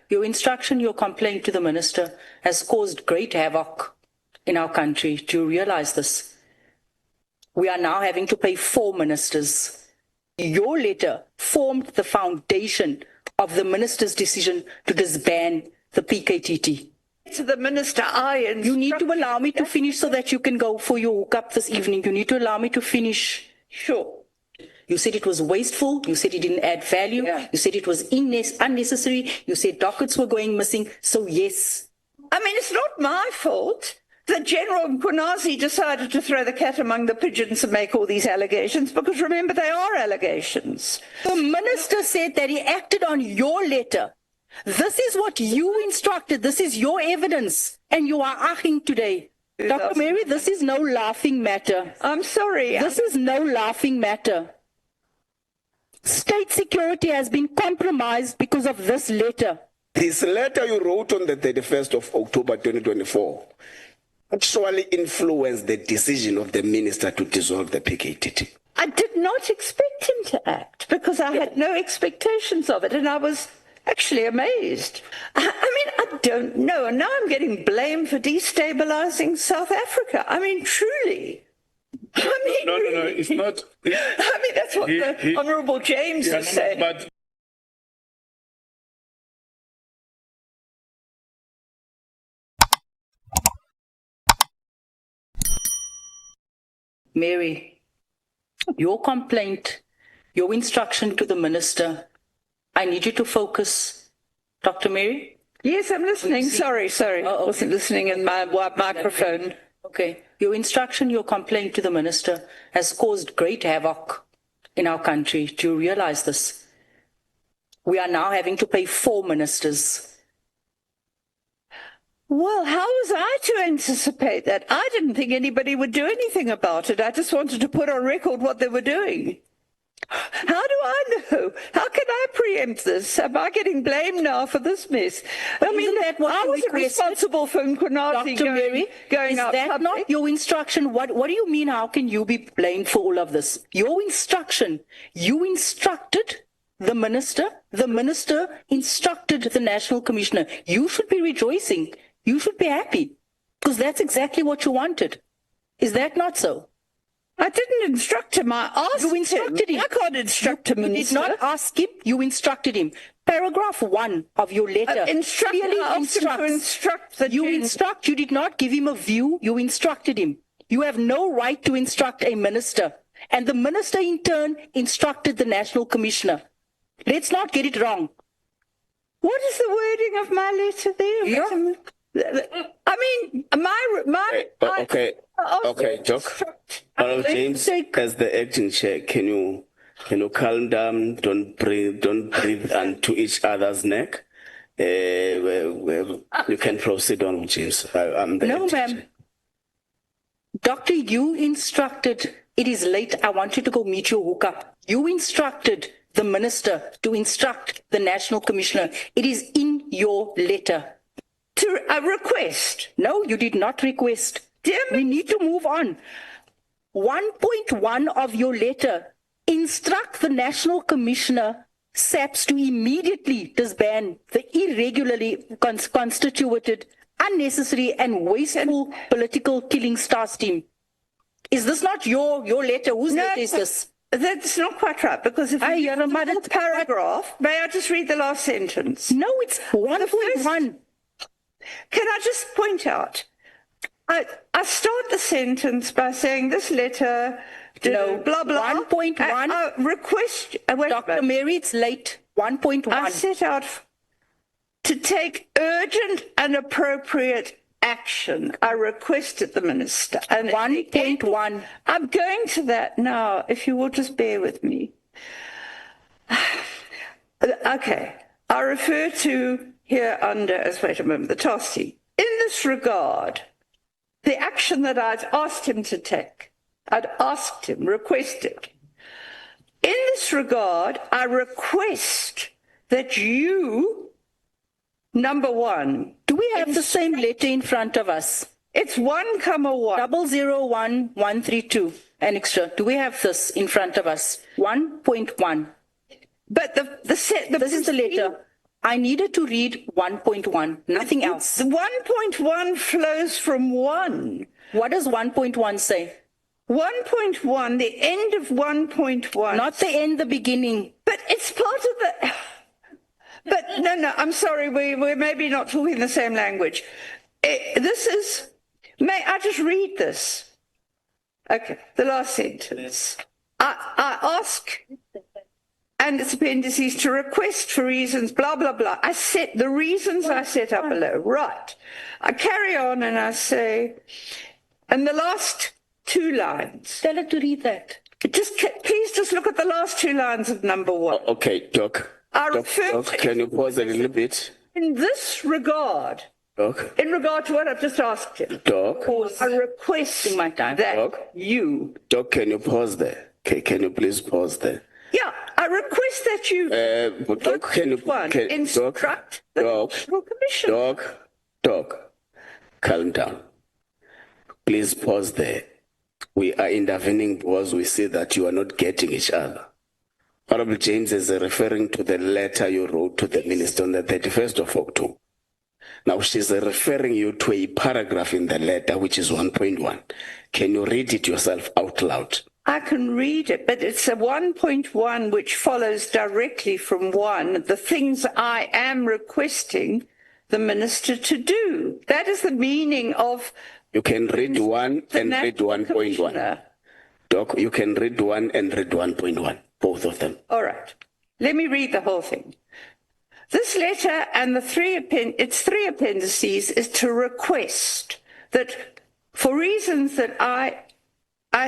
Your instruction, your complaint to the minister has caused great havoc in our country. Do you realize this? We are now having to pay 4 ministers. Your letter formed the foundation of the minister's decision to disband the PKTT. To the minister, You need to allow me to finish so that you can go for your hookup this evening. You need to allow me to finish. Sure. You said it was wasteful. You said it didn't add value. Yeah. You said it was unnecessary. You said dockets were going missing. So yes. I mean, it's not my fault that General Mchunus decided to throw the cat among the pigeons and make all these allegations, because remember, they are allegations. The minister said that he acted on your letter. This is what you instructed. This is your evidence. And you are aching today. Dr. Mary, this is no laughing matter. I'm sorry. This is no laughing matter. State security has been compromised because of this letter. This letter you wrote on the 31st of October 2024 actually influenced the decision of the minister to dissolve the PKTT. I did not expect him to act because I had no expectations of it, and I was actually amazed. I mean, I don't know. And now I'm getting blamed for destabilizing South Africa. I mean, truly. I mean, no, it's not. I mean, that's what the Honourable James is saying. But Mary, your complaint, your instruction to the minister, I need you to focus. Dr. Mary? Yes, I'm listening. Sorry. I wasn't listening in my microphone. Okay. Your instruction, your complaint to the minister has caused great havoc in our country. Do you realize this? We are now having to pay 4 ministers. Well, how was I to anticipate that? I didn't think anybody would do anything about it. I just wanted to put on record what they were doing. How do I know? How can I preempt this? Am I getting blamed now for this mess? I mean, I wasn't responsible for Mchunus going out Is that public. not your instruction? What do you mean? How can you be blamed for all of this? Your instruction, you instructed the minister instructed the National Commissioner. You should be rejoicing. You should be happy because that's exactly what you wanted. Is that not so? I didn't instruct him. I asked You instructed him. I can't instruct a You did minister. not ask him. You instructed him. Paragraph 1 of your letter clearly I asked him to instruct the You instruct. You did not give him a view. You instructed him. You have no right to instruct a minister. And the minister in turn instructed the National Commissioner. Let's not get it wrong. What is the wording of my letter there? Yeah. I mean, Okay, Doc. James, as the acting chair, can you calm down? Don't breathe onto each other's neck. You can proceed on, James. I'm the No, acting ma'am. chair. Doctor, you instructed, it is late, I want you to go meet your hookup. You instructed the minister to instruct the National Commissioner. It is in your letter. to a request. No, you did not request. We need to move on. 1.1 of your letter, instruct the National Commissioner, SAPS, to immediately disband the irregularly constituted, unnecessary and wasteful political killing stars team. Is this not your letter? Whose letter is this? That's not quite right, because if you read the whole paragraph, may I just read the last sentence? No, it's 1.1. Can I just point out, I start the sentence by saying this letter, No, blah, blah. 1.1. Request, wait, Dr. Mary, it's late. 1.1. I set out to take urgent and appropriate action. I requested the minister. And 1.1. I'm going to that now, if you will just bear with me. Okay, I refer to here under, as wait a moment, the TOSI. In this regard, the action that I'd asked him to take, requested. In this regard, I request that you, number one. Do we have the same letter in front of us? It's 1, 1. 001132. An extra. Do we have this in front of us? 1.1. But this is the letter. I needed to read 1.1, nothing else. The 1.1 flows from 1. What does 1.1 say? 1.1, the end of 1.1. Not the end, the beginning. But it's part of the... But no, I'm sorry, we're maybe not talking the same language. This is... May I just read this? Okay, the last sentence. I ask, and its appendices, to request for reasons, blah, blah, blah. I set the reasons I set up below. Right. I carry on and I say, and the last 2 lines. Tell her to read that. Please just look at the last 2 lines of number 1. Okay, Doc. Doc, can you pause a little bit? In this regard, Doc. in regard to what I've just asked you, Doc. I request my time. that Doc. you... Doc, can you pause there? Okay, can you please pause there? Yeah, I request that you... But Doc, can you... instruct the National Commission. Doc, calm down. Please pause there. We are intervening because we see that you are not getting each other. Honorable James is referring to the letter you wrote to the minister on the 31st of October. Now she's referring you to a paragraph in the letter, which is 1.1. Can you read it yourself out loud? I can read it, but it's a 1.1 which follows directly from 1, the things I am requesting the minister to do. That is the meaning of... You can read 1 and read 1.1. Doc, you can read 1 and read 1.1, both of them. All right. Let me read the whole thing. This letter and its 3 appendices is to request that for reasons that I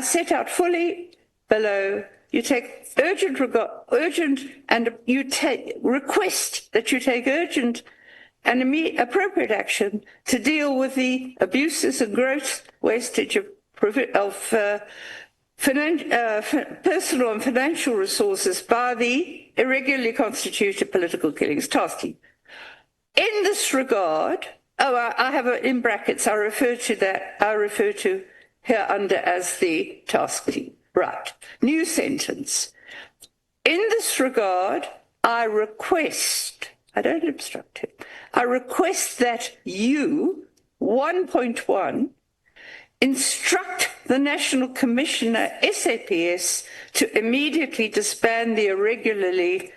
set out fully below, you take request that you take urgent and appropriate action to deal with the abuses and gross wastage of personal and financial resources by the irregularly constituted political killings task team. In this regard, I have in brackets, I refer to here under as the task team. Right. New sentence. In this regard, I request, I don't obstruct him, I request that you, 1.1, instruct the National Commissioner, SAPS, to immediately disband the irregularly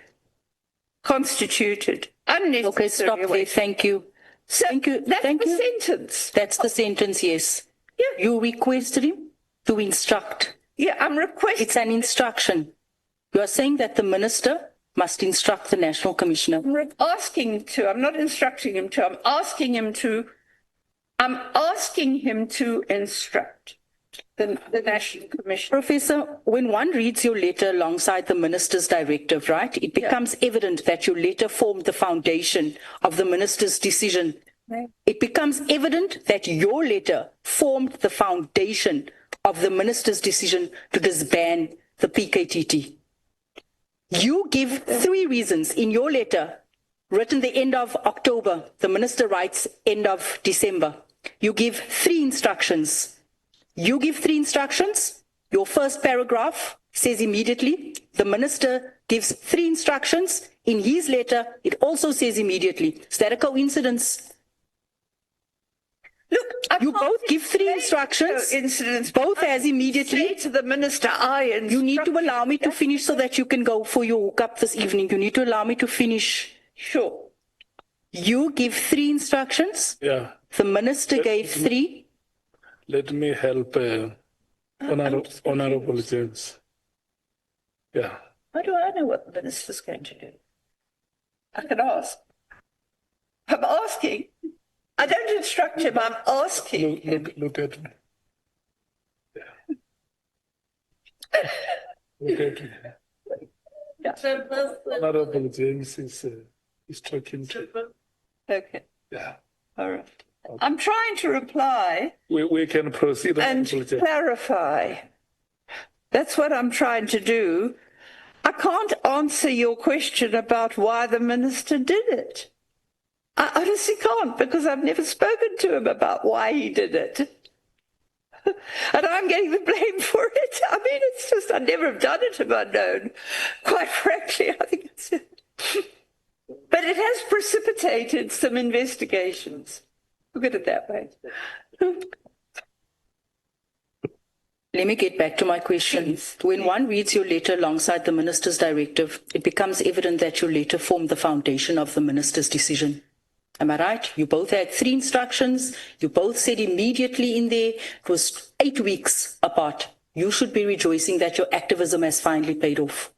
constituted, unnecessary... Okay, stop there. Thank you. So Thank you. that's Thank the you. sentence. That's the sentence, yes. Yeah. You requested him to instruct. Yeah, I'm requesting... It's an instruction. You are saying that the minister must instruct the National Commissioner. I'm asking him to. I'm not instructing him to. I'm asking him to instruct the National Commission. Professor, when one reads your letter alongside the minister's directive, right, it becomes evident that your letter formed the foundation of the minister's decision. Right. It becomes evident that your letter formed the foundation of the minister's decision to disband the PKTT. You give 3 reasons in your letter, written the end of October. The minister writes end of December. You give 3 instructions. You give 3 instructions. Your first paragraph says immediately. The minister gives 3 instructions. In his letter, it also says immediately. Is that a coincidence? Look, You both give 3 instructions, both as immediately. Say to the minister, You need to allow me to finish so that you can go for your hookup this evening. You need to allow me to finish. Sure. You give 3 instructions. Yeah, The minister gave 3. let me help Honorable James. Yeah, How do I know what the minister's going to do? I can ask. I'm asking. I don't instruct him, I'm asking him. look at me. Yeah. Look at me. Honorable James is talking to. Okay, Yeah, all right. I'm trying to reply we can proceed. and Honorable James. clarify. That's what I'm trying to do. I can't answer your question about why the minister did it. I honestly can't, because I've never spoken to him about why he did it. And I'm getting the blame for it. I mean, it's just, I'd never have done it if I'd known. Quite frankly, I think it's... But it has precipitated some investigations. Look at it that way. Let me get back to my question. When one reads your letter alongside the minister's directive, it becomes evident that your letter formed the foundation of the minister's decision. Am I right? You both had 3 instructions. You both said immediately in there, it was 8 weeks apart. You should be rejoicing that your activism has finally paid off.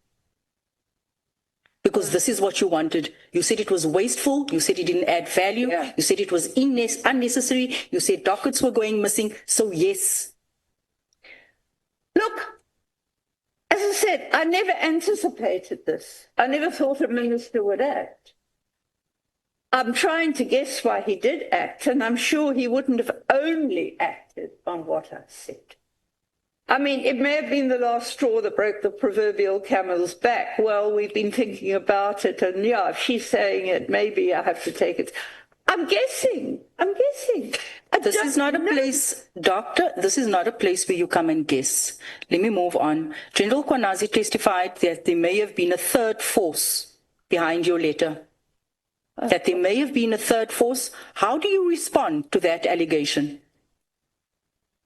Because this is what you wanted. You said it was wasteful. You said it didn't add value. Yeah. You said it was unnecessary. You said dockets were going missing. So yes. Look, as I said, I never anticipated this. I never thought a minister would act. I'm trying to guess why he did act, and I'm sure he wouldn't have only acted on what I said. I mean, it may have been the last straw that broke the proverbial camel's back. Well, we've been thinking about it, and yeah, if she's saying it, maybe I have to take it. I'm guessing. This is not a place, Doctor, this is not a place where you come and guess. Let me move on. General Kwanazi testified that there may have been a third force behind your letter. That there may have been a third force. How do you respond to that allegation?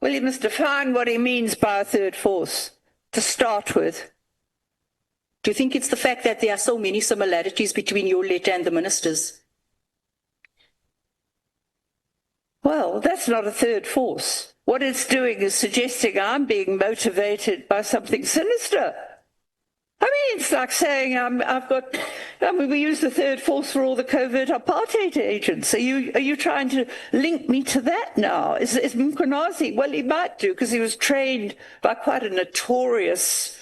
Well, you must define what he means by a third force, to start with. Do you think it's the fact that there are so many similarities between your letter and the minister's? Well, that's not a third force. What it's doing is suggesting I'm being motivated by something sinister. I mean, it's like saying we use the third force for all the covert apartheid agents. Are you trying to link me to that now? Is Mchunus? Well, he might do, because he was trained by quite a notorious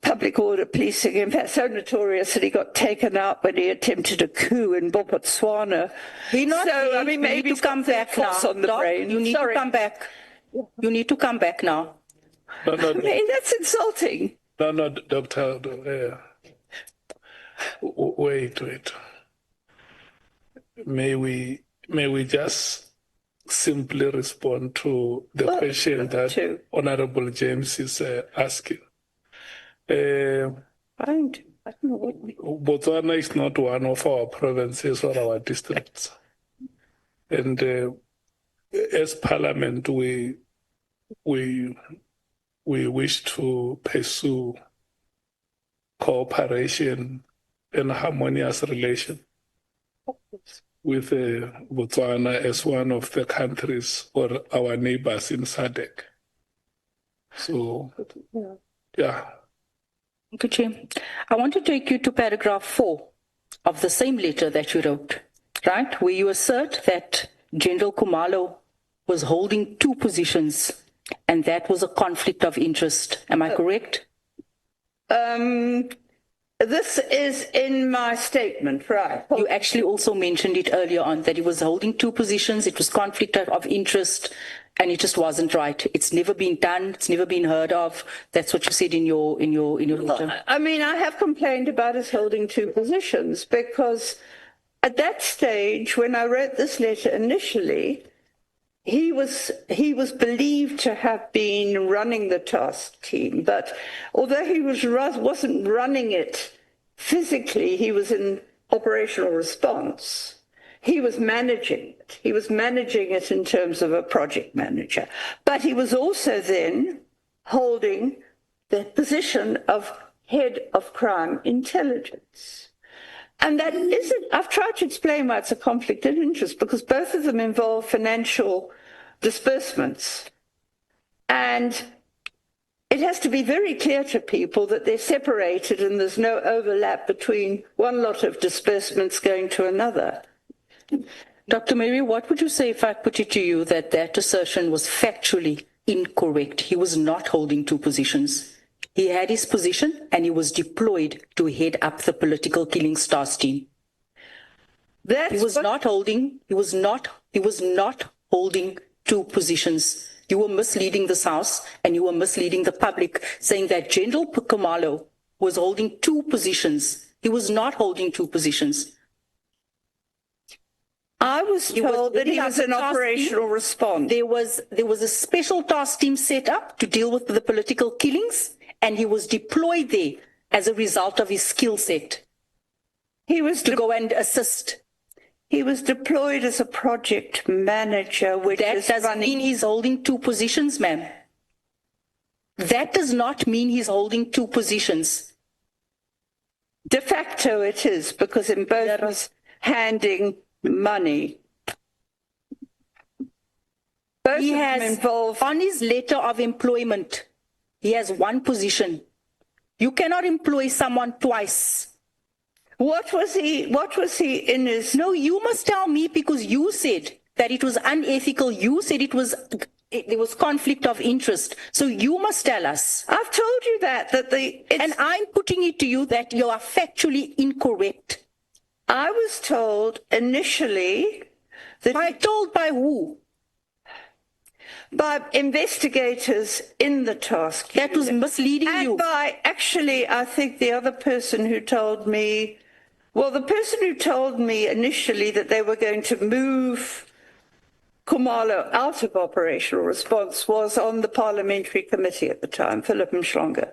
public order policing, in fact, so notorious that he got taken out when he attempted a coup in Botswana. Maybe to come back now. On the brain. You need to come back. You need to come back now. No, I mean, that's insulting. no, Doctor. Wait. May we just simply respond to the question that Honorable James is asking? I don't know what Botswana is not one of our provinces or our districts. And as Parliament, we wish to pursue cooperation and harmonious relation with Botswana as one of the countries or our neighbors in SADC. So, yeah. Okay, Chair. I want to take you to paragraph 4 of the same letter that you wrote, right? Where you assert that General Khumalo was holding 2 positions, and that was a conflict of interest. Am I correct? This is in my statement, right? You actually also mentioned it earlier on, that he was holding 2 positions, it was conflict of interest, and it just wasn't right. It's never been done, it's never been heard of. That's what you said in your letter. I mean, I have complained about us holding 2 positions, because at that stage, when I wrote this letter initially, he was believed to have been running the task team, but although he wasn't running it physically, he was in operational response. He was managing it. He was managing it in terms of a project manager. But he was also then holding the position of head of crime intelligence. And that isn't, I've tried to explain why it's a conflict of interest, because both of them involve financial disbursements. And it has to be very clear to people that they're separated and there's no overlap between one lot of disbursements going to another. Dr. Mary, what would you say if I put it to you that that assertion was factually incorrect? He was not holding 2 positions. He had his position and he was deployed to head up the political killing task team. He was not holding 2 positions. You were misleading this House and you were misleading the public, saying that General Khumalo was holding 2 positions. He was not holding 2 positions. I was told that he was in operational response. There was a special task team set up to deal with the political killings, and he was deployed there as a result of his skill set He was to go and assist. he was deployed as a project manager, which That is doesn't running. mean he's holding two positions, ma'am. That does not mean he's holding two positions. De facto it is, because in both was handing money. Both He of them has, involved. on his letter of employment, he has one position. You cannot employ someone twice. What was he in his? No, you must tell me, because you said that it was unethical. You said there was conflict of interest. So you must tell us. I've told you And I'm putting it to you that you are factually incorrect. I was told initially that Told by who? by investigators in the task That was unit. misleading And you. by, actually, I think the other person who told me, well, the person who told me initially that they were going to move Khumalo out of operational response was on the parliamentary committee at the time, Philip Mchunus.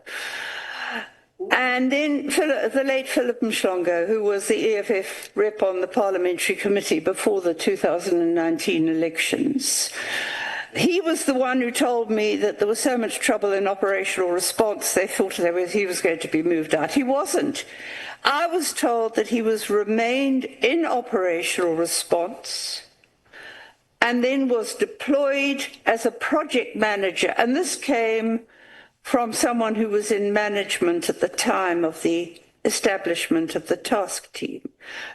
And then the late Philip Mchunus, who was the EFF rep on the parliamentary committee before the 2019 elections, he was the one who told me that there was so much trouble in operational response, they thought he was going to be moved out. He wasn't. I was told that he remained in operational response and then was deployed as a project manager. And this came from someone who was in management at the time of the establishment of the task team,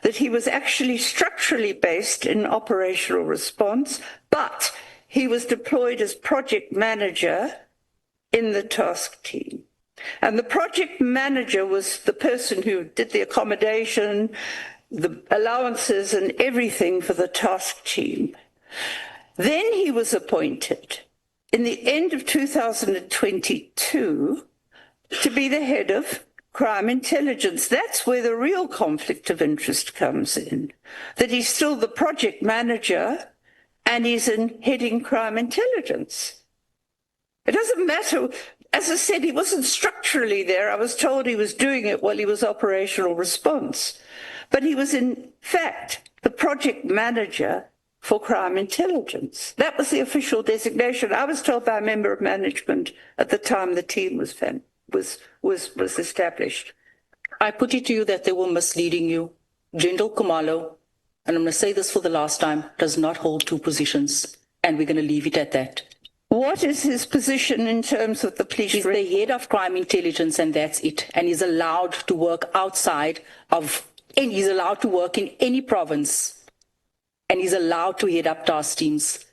that he was actually structurally based in operational response, but he was deployed as project manager in the task team. And the project manager was the person who did the accommodation, the allowances and everything for the task team. Then he was appointed in the end of 2022 to be the head of crime intelligence. That's where the real conflict of interest comes in, that he's still the project manager and he's heading crime intelligence. It doesn't matter. As I said, he wasn't structurally there. I was told he was doing it while he was operational response. But he was, in fact, the project manager for crime intelligence. That was the official designation. I was told by a member of management at the time the team was established. I put it to you that they were misleading you. General Khumalo, and I'm going to say this for the last time, does not hold two positions. And we're going to leave it at that. What is his position in terms of the police? He's the head of crime intelligence, and that's it. And he's allowed to work outside of, and he's allowed to work in any province. And he's allowed to head up task teams.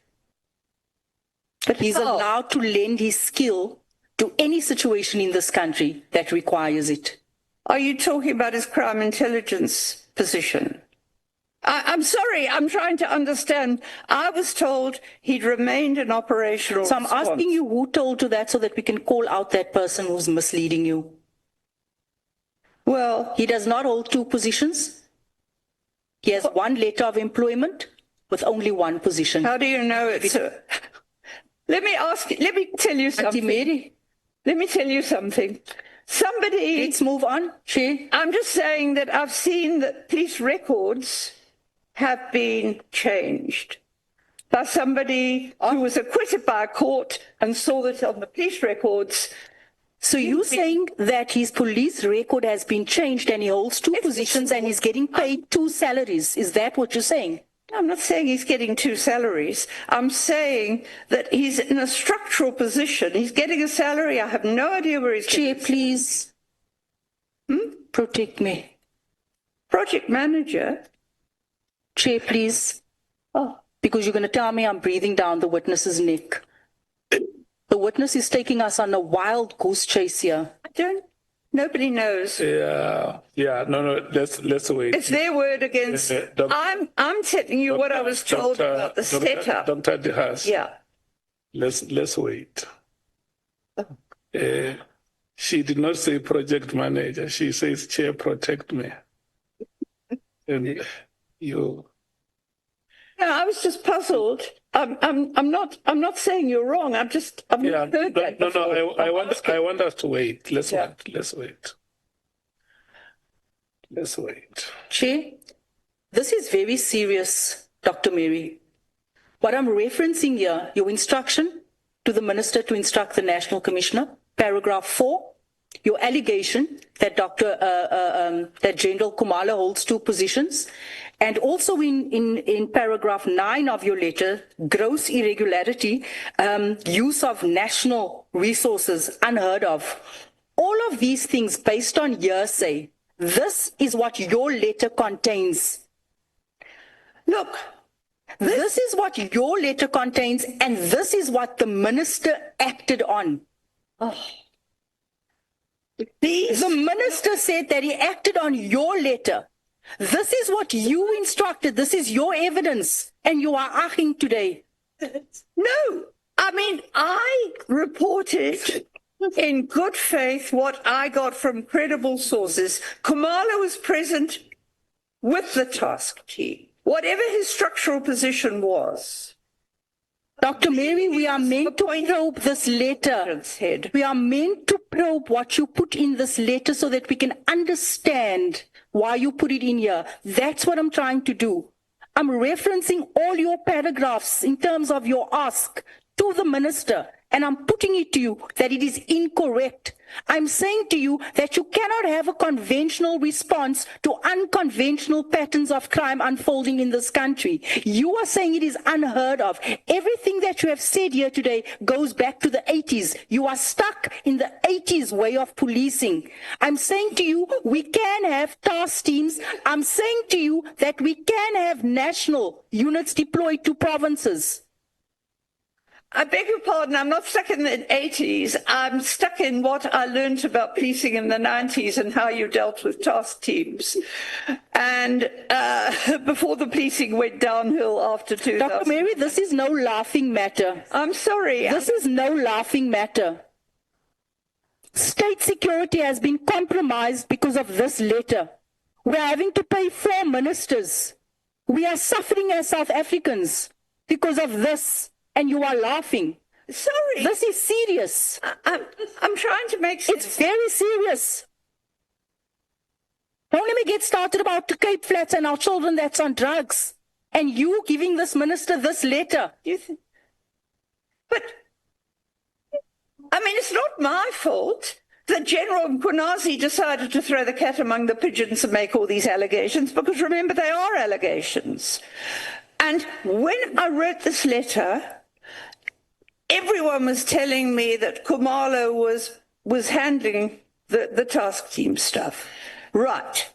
But he's allowed to lend his skill to any situation in this country that requires it. Are you talking about his crime intelligence position? I'm sorry, I'm trying to understand. I was told he'd remained in operational So I'm response. asking you who told you that so that we can call out that person who's misleading you. Well, He does not hold two positions. He has one letter of employment with only one position. how do you know it's Let me tell you Auntie something. Mary, Let me tell you something. Somebody, let's move on. I'm just saying that I've seen that police records have been changed by somebody who was acquitted by a court and saw that on the police records. So you're saying that his police record has been changed and he holds two positions and he's getting paid two salaries. Is that what you're saying? I'm not saying he's getting two salaries. I'm saying that he's in a structural position. He's getting a salary. I have no idea where he's Chair, getting. please protect me. Project manager. Chair, please. Oh, Because you're going to tell me I'm breathing down the witness's neck. The witness is taking us on a wild goose chase here. nobody knows. No, let's wait. It's their word against. I'm telling you what I was told about the setup. Dr. De Haas. Yeah. Let's wait. She did not say project manager. She says, Chair, protect me. And you. No, I was just puzzled. I'm not saying you're wrong. I've Yeah, heard that. I want us to wait. Let's Yeah. wait. Let's wait. Let's wait. Chair, this is very serious, Dr. Mary. What I'm referencing here, your instruction to the Minister to instruct the National Commissioner, paragraph 4, your allegation that that General Kumalo holds 2 positions, and also in paragraph 9 of your letter, gross irregularity, use of national resources unheard of. All of these things based on hearsay. This is what your letter contains. Look, this is what your letter contains, and this is what the minister acted on. The minister said that he acted on your letter. This is what you instructed. This is your evidence, and you are arguing today. No, I mean, I reported in good faith what I got from credible sources. Kumalo was present with the task team, whatever his structural position was. Dr. Mary, we are meant to probe this letter. We are meant to probe what you put in this letter so that we can understand why you put it in here. That's what I'm trying to do. I'm referencing all your paragraphs in terms of your ask to the minister, and I'm putting it to you that it is incorrect. I'm saying to you that you cannot have a conventional response to unconventional patterns of crime unfolding in this country. You are saying it is unheard of. Everything that you have said here today goes back to the 80s. You are stuck in the 80s way of policing. I'm saying to you, we can have task teams. I'm saying to you that we can have national units deployed to provinces. I beg your pardon, I'm not stuck in the 80s. I'm stuck in what I learned about policing in the 90s and how you dealt with task teams. And before the policing went downhill after 2000. Dr. Mary, this is no laughing matter. I'm sorry. This is no laughing matter. State security has been compromised because of this letter. We are having to pay 4 ministers. We are suffering as South Africans because of this. And you are laughing. Sorry. This is serious. I'm trying to make sense. It's very serious. Don't let me get started about the Cape Flats and our children that's on drugs. And you giving this minister this letter. But, I mean, it's not my fault that General Mchunus decided to throw the cat among the pigeons and make all these allegations, because remember, they are allegations. And when I wrote this letter, everyone was telling me that Kumalo was handling the task team stuff. Right.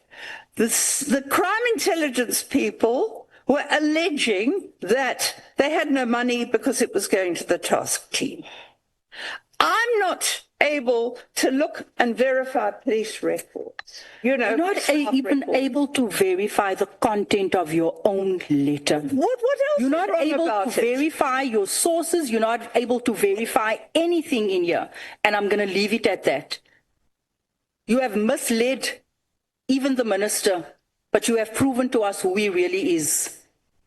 The crime intelligence people were alleging that they had no money because it was going to the task team. I'm not able to look and verify police records. You know, you're not even able to verify the content of your own letter. What else? You're not able to about verify your sources. You're not able to verify anything in here. And I'm going to leave it at that. You have misled even the minister, but you have proven to us who he really is.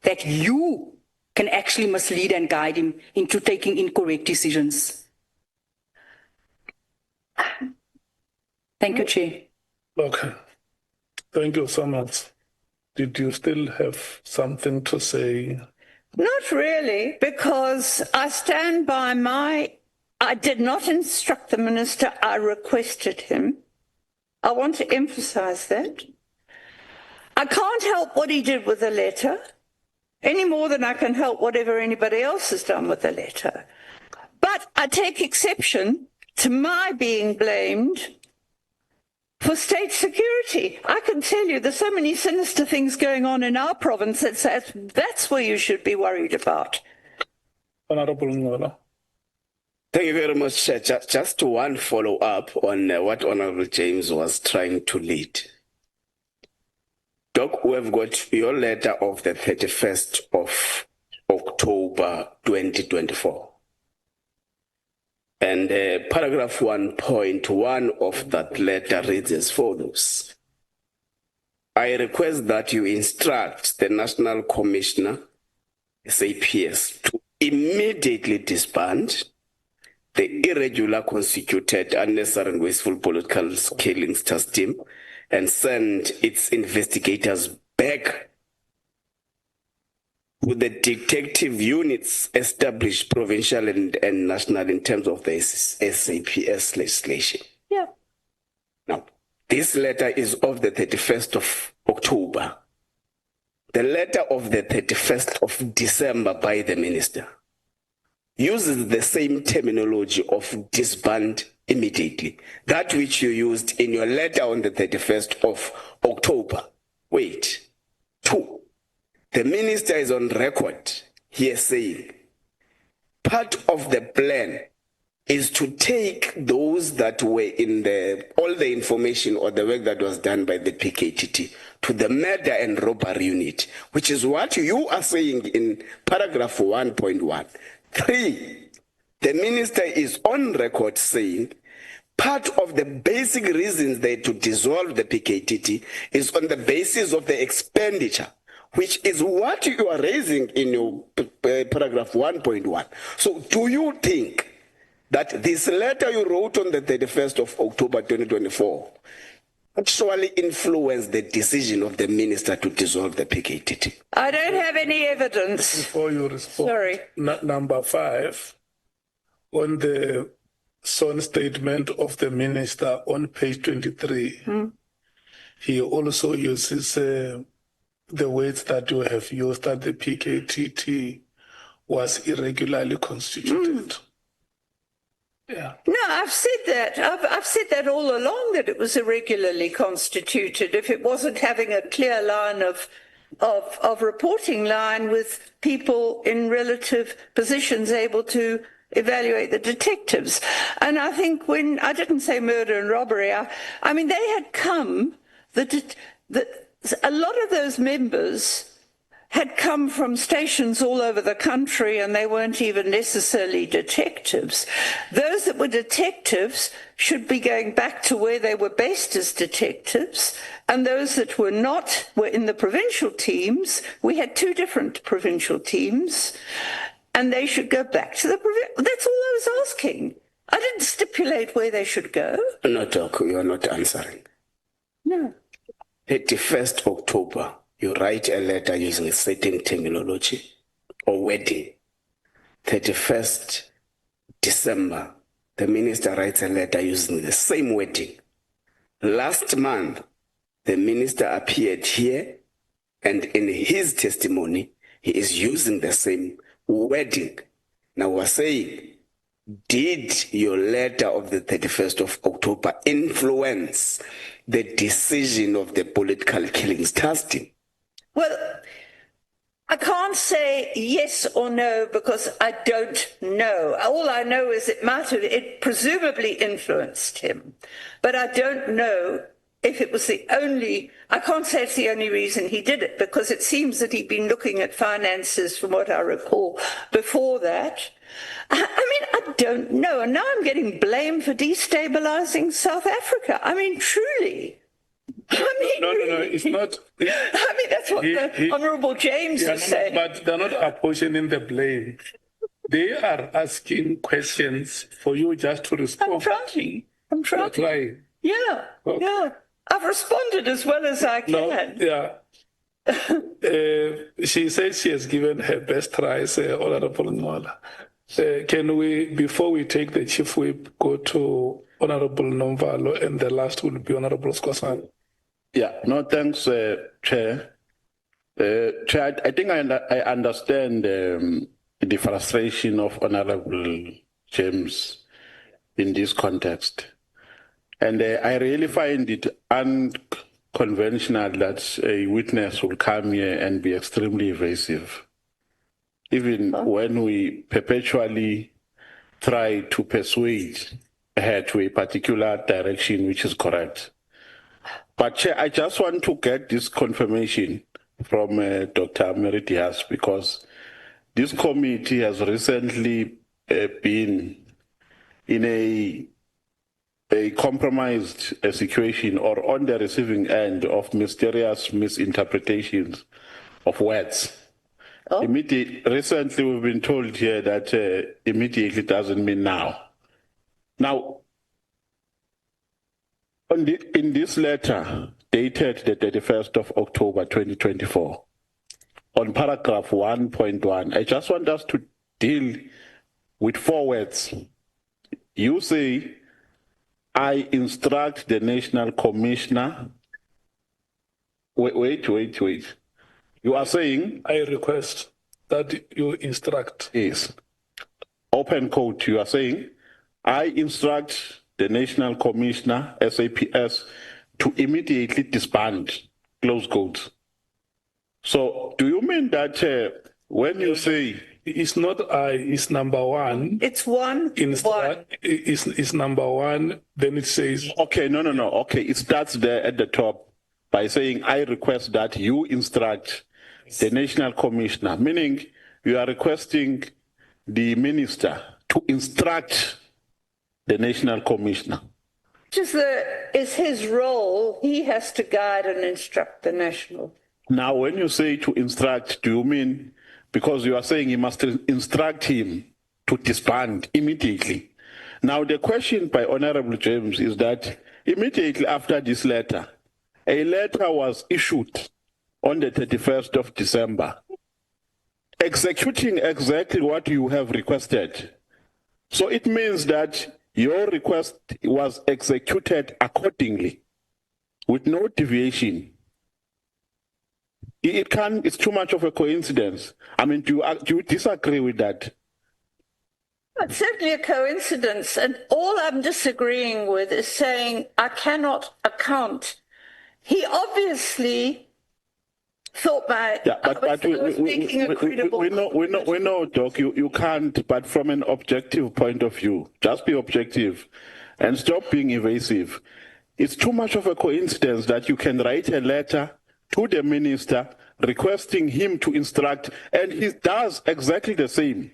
That you can actually mislead and guide him into taking incorrect decisions. Thank you, Chair. Okay. Thank you so much. Did you still have something to say? Not really, because I stand by I did not instruct the minister, I requested him. I want to emphasize that. I can't help what he did with the letter, any more than I can help whatever anybody else has done with the letter. But I take exception to my being blamed for state security. I can tell you there's so many sinister things going on in our province that's where you should be worried about. Honorable Ngola. Thank you very much, Chair. Just one follow-up on what Honorable James was trying to lead. Doc, we've got your letter of the 31st of October 2024. And paragraph 1.1 of that letter reads as follows. I request that you instruct the National Commissioner, SAPS, to immediately disband the irregular, constituted, unnecessary and wasteful political killings task team and send its investigators back to the detective units established provincial and national in terms of the SAPS legislation. Yeah. Now, this letter is of the 31st of October. The letter of the 31st of December by the minister uses the same terminology of disband immediately, that which you used in your letter on the 31st of October. Wait. 2. The minister is on record here saying part of the plan is to take those that were in all the information or the work that was done by the PKTT to the murder and robbery unit, which is what you are saying in paragraph 1.1. 3, the minister is on record saying part of the basic reasons they to dissolve the PKTT is on the basis of the expenditure, which is what you are raising in your paragraph 1.1. So do you think that this letter you wrote on the 31st of October 2024 actually influenced the decision of the minister to dissolve the PKTT? I don't have any evidence. Before you respond, Sorry. Number 5, on the sworn statement of the minister on page 23, he also uses the words that you have used, that the PKTT was irregularly constituted. Yeah. No, I've said that. I've said that all along, that it was irregularly constituted if it wasn't having a clear line of reporting line with people in relative positions able to evaluate the detectives. And I think when I didn't say murder and robbery, I mean, they had come, a lot of those members had come from stations all over the country, and they weren't even necessarily detectives. Those that were detectives should be going back to where they were based as detectives, and those that were not were in the provincial teams. We had 2 different provincial teams, and they should go back to the provincial. That's all I was asking. I didn't stipulate where they should go. No, Doc, you are not answering. No. 31st October. You write a letter using a certain terminology or wording. 31st December, the minister writes a letter using the same wording. Last month, the minister appeared here, and in his testimony, he is using the same wording. Now we're saying, did your letter of the 31st of October influence the decision of the political killings task team? Well, I can't say yes or no because I don't know. All I know is it presumably influenced him, but I don't know if it was I can't say it's the only reason he did it, because it seems that he'd been looking at finances, from what I recall, before that. I mean, I don't know. And now I'm getting blamed for destabilizing South Africa. I mean, truly. No, it's not. I mean, that's what the Honourable James is saying. But they're not apportioning the blame. They are asking questions for you just to respond. I'm trying. Yeah, Okay. yeah. I've responded as well as I can. No, yeah. She says she has given her best try, Honourable Ngola. Can we, before we take the Chief Whip, go to Honourable Nomvalo, and the last will be Honourable Skosana? Yeah, no, thanks, Chair. Chair, I think I understand the frustration of Honourable James in this context. And I really find it unconventional that a witness will come here and be extremely evasive, even when we perpetually try to persuade her to a particular direction which is correct. But Chair, I just want to get this confirmation from Dr. Haas, because this committee has recently been in a compromised situation, or on the receiving end of mysterious misinterpretations of words. Recently, we've been told here that immediately doesn't mean now. Now, in this letter, dated the 31st of October 2024. On paragraph 1.1, I just want us to deal with 4 words. You say, I instruct the National Commissioner. Wait. You are saying? I request that you instruct. Yes. Open quote, you are saying, I instruct the National Commissioner, SAPS, to immediately disband, close quote. So, do you mean that when you say... It's not I, it's number 1. It's one. It's number 1, then it says... Okay, no. Okay, it starts there at the top by saying, I request that you instruct the National Commissioner, meaning you are requesting the minister to instruct the National Commissioner. Is his role. He has to guide and instruct the national. Now, when you say to instruct, do you mean, because you are saying he must instruct him to disband immediately? Now, the question by Honorable James is that immediately after this letter, a letter was issued on the 31st of December, executing exactly what you have requested. So it means that your request was executed accordingly, with no deviation. It's too much of a coincidence. I mean, do you disagree with that? It's certainly a coincidence, and all I'm disagreeing with is saying I cannot account. He obviously thought I was making a credible... We know, Doc, you can't, but from an objective point of view, just be objective and stop being evasive. It's too much of a coincidence that you can write a letter to the minister requesting him to instruct, and he does exactly the same.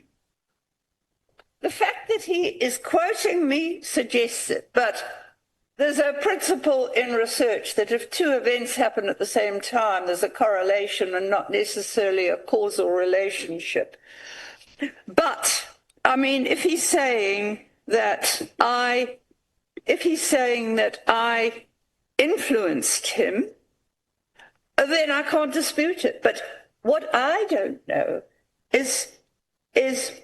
The fact that he is quoting me suggests it, but there's a principle in research that if 2 events happen at the same time, there's a correlation and not necessarily a causal relationship. But, I mean, if he's saying that I influenced him, then I can't dispute it. But what I don't know is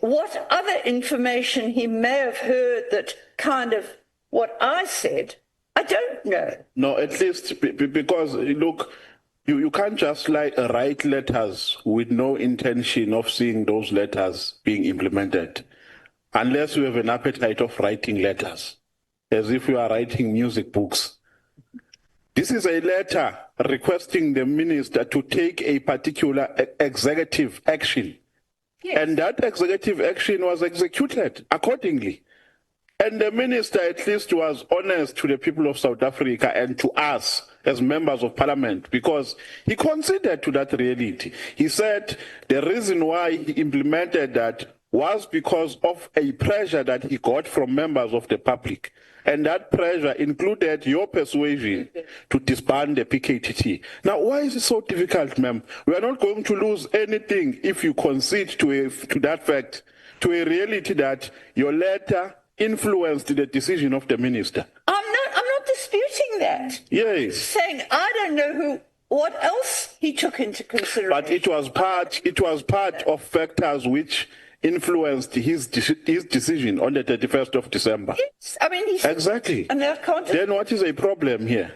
what other information he may have heard that kind of what I said, I don't know. No, at least because, look, you can't just write letters with no intention of seeing those letters being implemented, unless you have an appetite of writing letters, as if you are writing music books. This is a letter requesting the minister to take a particular executive action. Yes. And that executive action was executed accordingly. And the minister at least was honest to the people of South Africa and to us as members of parliament, because he considered to that reality. He said the reason why he implemented that was because of a pressure that he got from members of the public. And that pressure included your persuasion to disband the PKTT. Now, why is it so difficult, ma'am? We are not going to lose anything if you concede to that fact, to a reality that your letter influenced the decision of the minister. I'm not disputing that. Yes. Saying I don't know what else he took into consideration. But it was part of factors which influenced his decision on the 31st of December. Yes, I mean, exactly. And I can't... Then what is a problem here?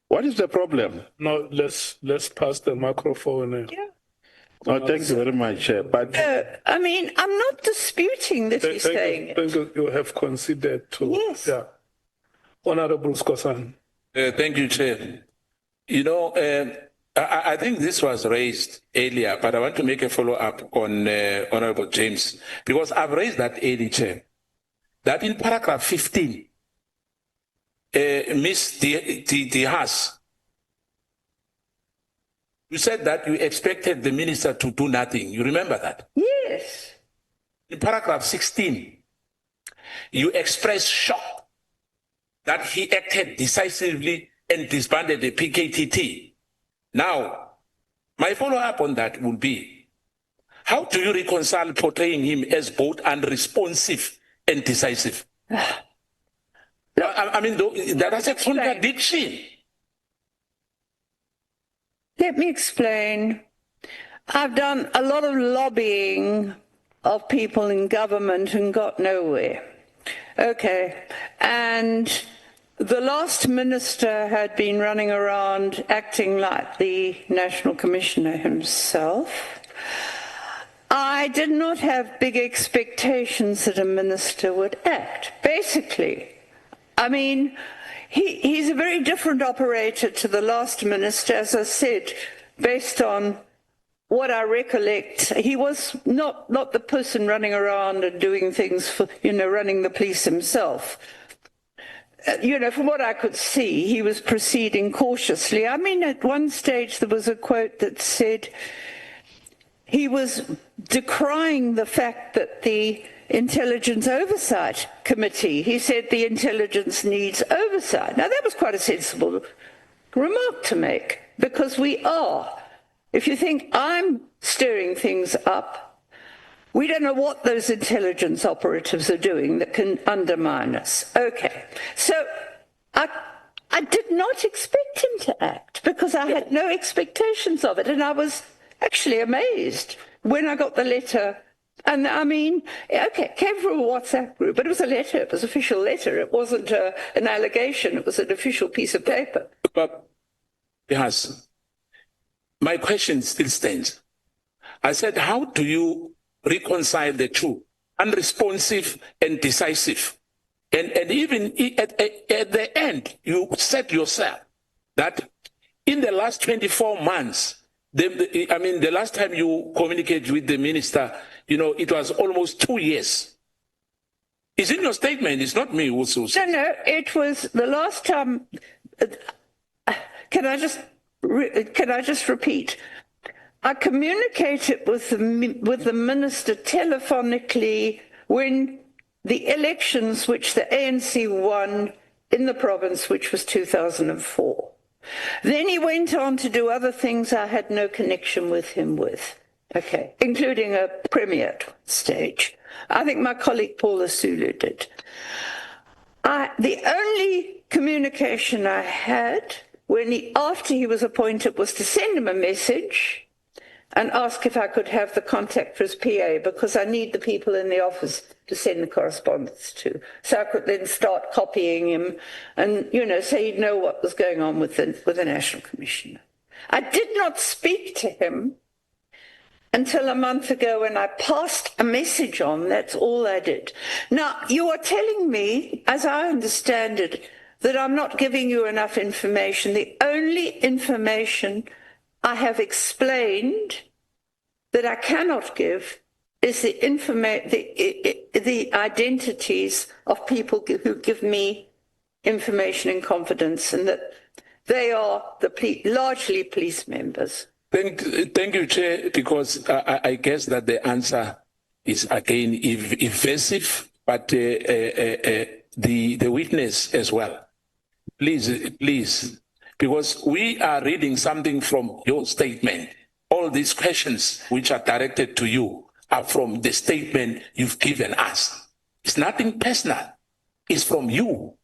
What is the problem? No, let's pass the microphone. Yeah. Oh, thank you very much. But I mean, I'm not disputing that he's saying it. Thank you. You have considered to. Yes. Yeah. Honorable Skosan. Thank you, Chair. You know, I think this was raised earlier, but I want to make a follow-up on Honorable James, because I've raised that earlier, Chair, that in paragraph 15, Ms. Haas, you said that you expected the minister to do nothing. You remember that? Yes. In paragraph 16, you expressed shock that he acted decisively and disbanded the PKTT. Now, my follow-up on that will be, how do you reconcile portraying him as both unresponsive and decisive? I mean, that's a contradiction. Let me explain. I've done a lot of lobbying of people in government and got nowhere. Okay. And the last minister had been running around acting like the National Commissioner himself. I did not have big expectations that a minister would act. Basically, I mean, he's a very different operator to the last minister, as I said, based on what I recollect. He was not the person running around and doing things for, running the police himself. From what I could see, he was proceeding cautiously. I mean, at one stage there was a quote that said he was decrying the fact that the Intelligence Oversight Committee, he said the intelligence needs oversight. Now, that was quite a sensible remark to make, because we are. If you think I'm stirring things up, we don't know what those intelligence operatives are doing that can undermine us. Okay, so I did not expect him to act, because I had no expectations of it, and I was actually amazed when I got the letter. And I mean, okay, it came from a WhatsApp group, but it was a letter, it was an official letter. It wasn't an allegation, it was an official piece of paper. But, yes, my question still stands. I said, how do you reconcile the two, unresponsive and decisive? And even at the end, you said yourself that in the last 24 months, the last time you communicated with the minister, it was almost 2 years. It's in your statement. It's not me who says. No, it was the last time. Can I just repeat? I communicated with the minister telephonically when the elections, which the ANC won in the province, which was 2004. Then he went on to do other things I had no connection with him with, okay, including a premier at one stage. I think my colleague Paula Sulu did. The only communication I had after he was appointed was to send him a message and ask if I could have the contact for his PA, because I need the people in the office to send the correspondence to. So I could then start copying him and, so he'd know what was going on with the National Commissioner. I did not speak to him until a month ago when I passed a message on. That's all I did. Now, you are telling me, as I understand it, that I'm not giving you enough information. The only information I have explained that I cannot give is the identities of people who give me information in confidence, and that they are largely police members. Thank you, Chair, because I guess that the answer is again evasive, but the witness as well. Please, because we are reading something from your statement. All these questions which are directed to you are from the statement you've given us. It's nothing personal. It's from you.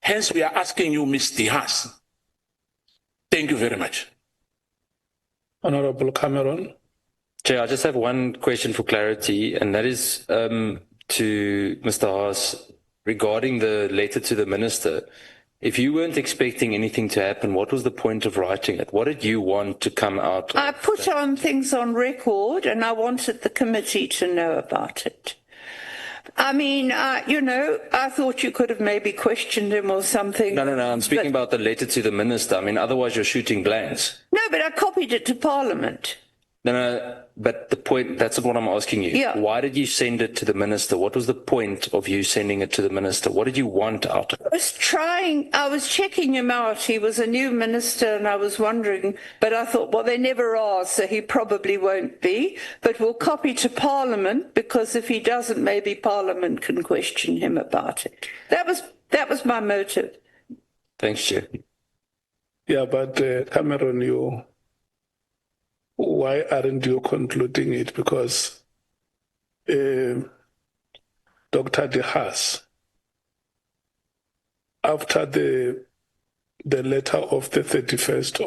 Hence, we are asking you, Mr. Haas. Thank you very much. Honorable Cameron. Chair, I just have one question for clarity, and that is to Mr. Haas regarding the letter to the minister. If you weren't expecting anything to happen, what was the point of writing it? What did you want to come out of I put on things on record, and I wanted the committee to know about it. I mean, I thought you could have maybe questioned him or something. No, I'm speaking about the letter to the minister. I mean, otherwise you're shooting blanks. No, but I copied it to Parliament. No, but the point, that's what I'm asking you. Yeah. Why did you send it to the minister? What was the point of you sending it to the minister? What did you want out of it? I was checking him out. He was a new minister, and I was wondering, but I thought, well, they never are, so he probably won't be. But we'll copy to Parliament, because if he doesn't, maybe Parliament can question him about it. That was my motive. Thanks, Chair. Yeah, but Cameron, why aren't you concluding it? Because Dr. De Haas, after the letter of the 31st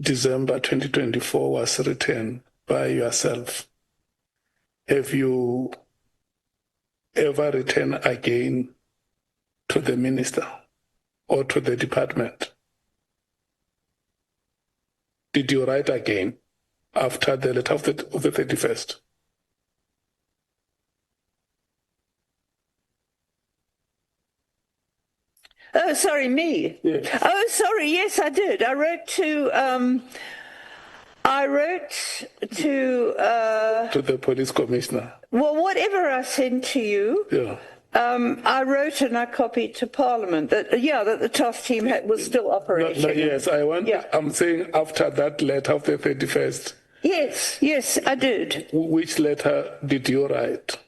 December 2024 was written by yourself. Have you ever written again to the minister or to the department? Did you write again after the letter of the 31st? Oh, sorry, me. Yes. Oh, sorry. Yes, I did. I wrote to To the police commissioner. well, whatever I sent to you. Yeah. I wrote and I copied to Parliament that that the task team was still operating. No, yes, Yeah. I'm saying after that letter of the 31st. Yes, I did. Which letter did you write?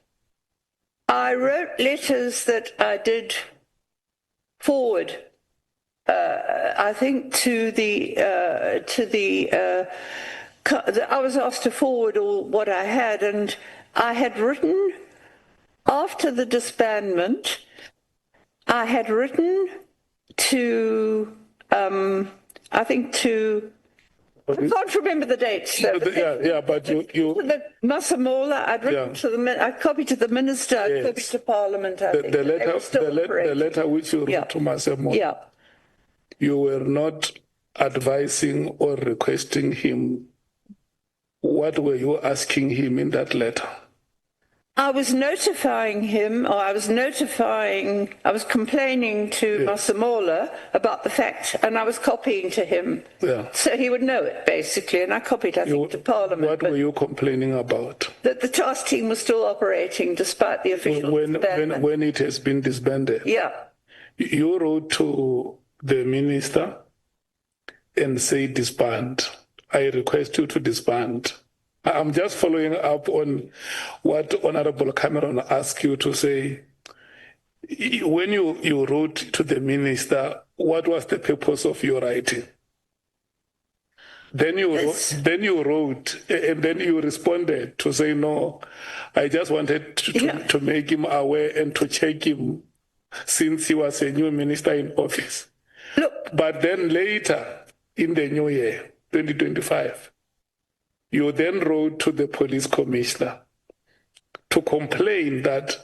I wrote letters that I did forward. I think I was asked to forward all what I had, and I had written after the disbandment. I had written to I can't remember the dates. Though. But you To the Masemola, I'd written to the. I copied to the minister. I copied to Parliament. I think. the letter which you wrote to Masemola. Yeah. You were not advising or requesting him. What were you asking him in that letter? I was notifying him, or I was complaining to Masemola about the fact, and I was copying to him. Yeah. So he would know it, basically, and I copied, I think, to Parliament. What were you complaining about? That the task team was still operating despite the official disbandment. When it has been disbanded? Yeah. You wrote to the minister and say disband. I request you to disband. I'm just following up on what Honorable Cameron asked you to say. When you wrote to the minister, what was the purpose of your writing? Then you wrote, and then you responded to say, no, I just wanted to make him aware and to check him since he was a new minister in office. Look. But then later in the new year, 2025, you then wrote to the police commissioner to complain that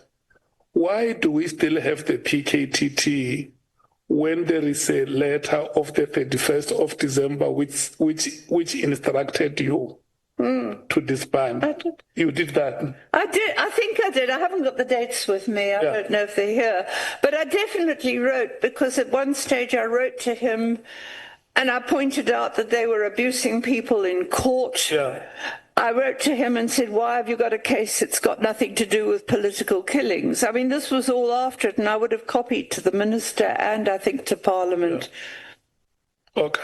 why do we still have the PKTT when there is a letter of the 31st of December which instructed you to disband? I did. You did that? I did. I think I did. I haven't got the dates with me. I don't know if they're here. But I definitely wrote, because at one stage I wrote to him and I pointed out that they were abusing people in court. Yeah. I wrote to him and said, why have you got a case that's got nothing to do with political killings? I mean, this was all after it, and I would have copied to the minister and I think to Parliament. Yeah. Okay.